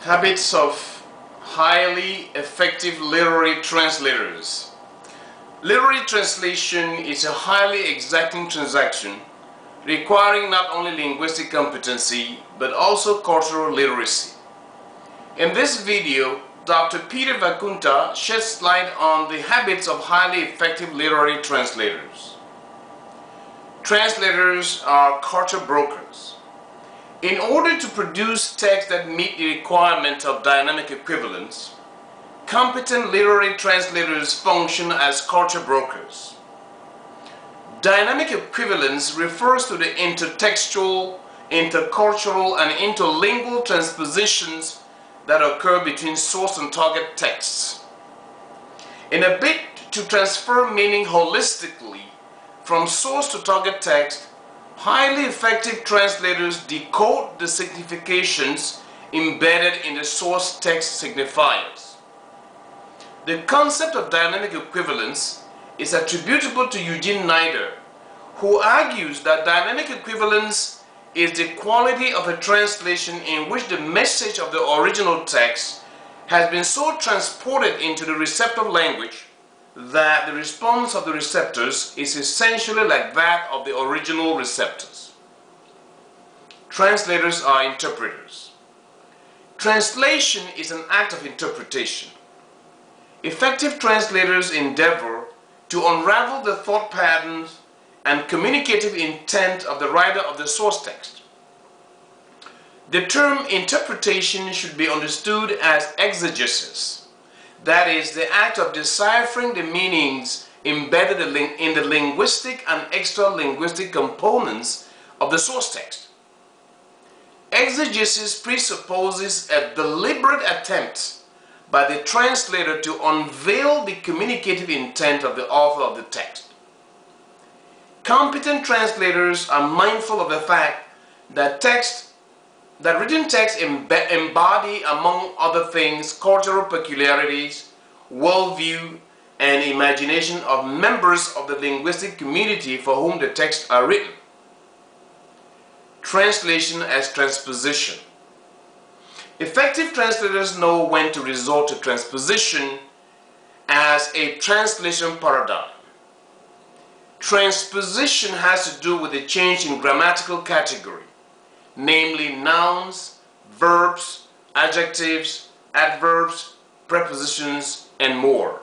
Habits of highly effective literary translators. Literary translation is a highly exacting transaction requiring not only linguistic competency but also cultural literacy. In this video, Dr. Peter Vakunta sheds light on the habits of highly effective literary translators. Translators are culture brokers. In order to produce texts that meet the requirement of dynamic equivalence, competent literary translators function as culture brokers. Dynamic equivalence refers to the intertextual, intercultural, and interlingual transpositions that occur between source and target texts. In a bid to transfer meaning holistically from source to target text, highly effective translators decode the significations embedded in the source text signifiers. The concept of dynamic equivalence is attributable to Eugene Nidar, who argues that dynamic equivalence is the quality of a translation in which the message of the original text has been so transported into the receptive language that the response of the receptors is essentially like that of the original receptors. Translators are interpreters. Translation is an act of interpretation. Effective translators endeavor to unravel the thought patterns and communicative intent of the writer of the source text. The term interpretation should be understood as exegesis. That is, the act of deciphering the meanings embedded in the linguistic and extra-linguistic components of the source text. Exegesis presupposes a deliberate attempt by the translator to unveil the communicative intent of the author of the text. Competent translators are mindful of the fact that written texts embody, among other things, cultural peculiarities, worldview, and imagination of members of the linguistic community for whom the texts are written. Translation as transposition. Effective translators know when to resort to transposition as a translation paradigm. Transposition has to do with a change in grammatical category, namely nouns, verbs, adjectives, adverbs, prepositions, and more.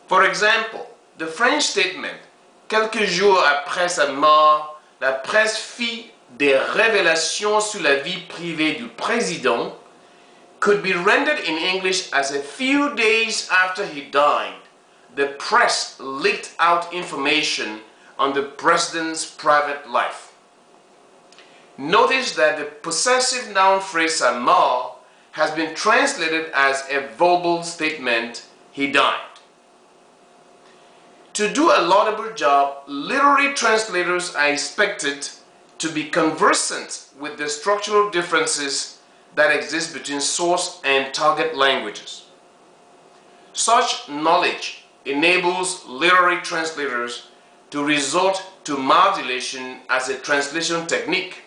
For example, the French statement "Quelques jours après sa mort, la presse fit des révélations sur la vie privée du président" could be rendered in English as "a few days after he died, the press leaked out information on the president's private life." Notice that the possessive noun phrase "sa mort" has been translated as a verbal statement, "he died." To do a laudable job, literary translators are expected to be conversant with the structural differences that exist between source and target languages. Such knowledge enables literary translators to resort to modulation as a translation technique.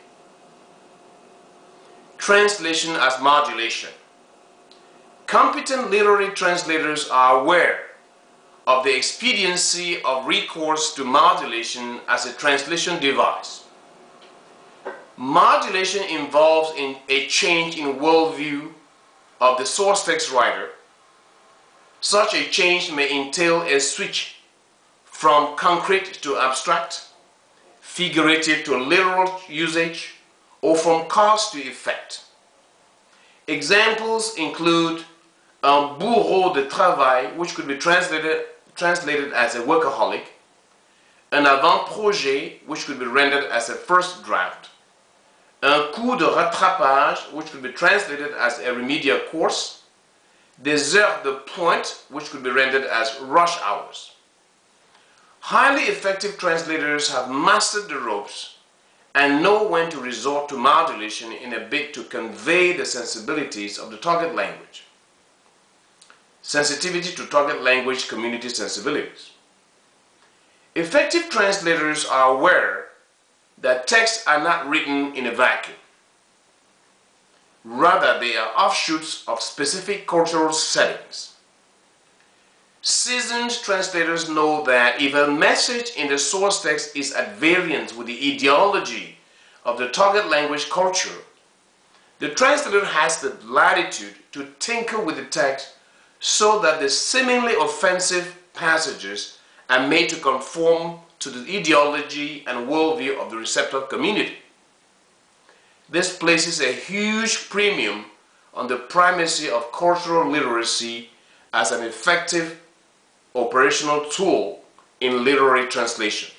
Translation as modulation. Competent literary translators are aware of the expediency of recourse to modulation as a translation device. Modulation involves a change in worldview of the source text writer. Such a change may entail a switch from concrete to abstract, figurative to literal usage, or from cause to effect. Examples include un bourreau de travail, which could be translated as a workaholic, un avant-projet, which could be rendered as a first draft, un coup de rattrapage, which could be translated as a remedial course, des heures de pointe, which could be rendered as rush hours. Highly effective translators have mastered the ropes and know when to resort to modulation in a bid to convey the sensibilities of the target language. Sensitivity to target language community sensibilities. Effective translators are aware that texts are not written in a vacuum. Rather, they are offshoots of specific cultural settings. Seasoned translators know that if a message in the source text is at variance with the ideology of the target language culture, the translator has the latitude to tinker with the text so that the seemingly offensive passages are made to conform to the ideology and worldview of the receptive community. This places a huge premium on the primacy of cultural literacy as an effective operational tool in literary translation.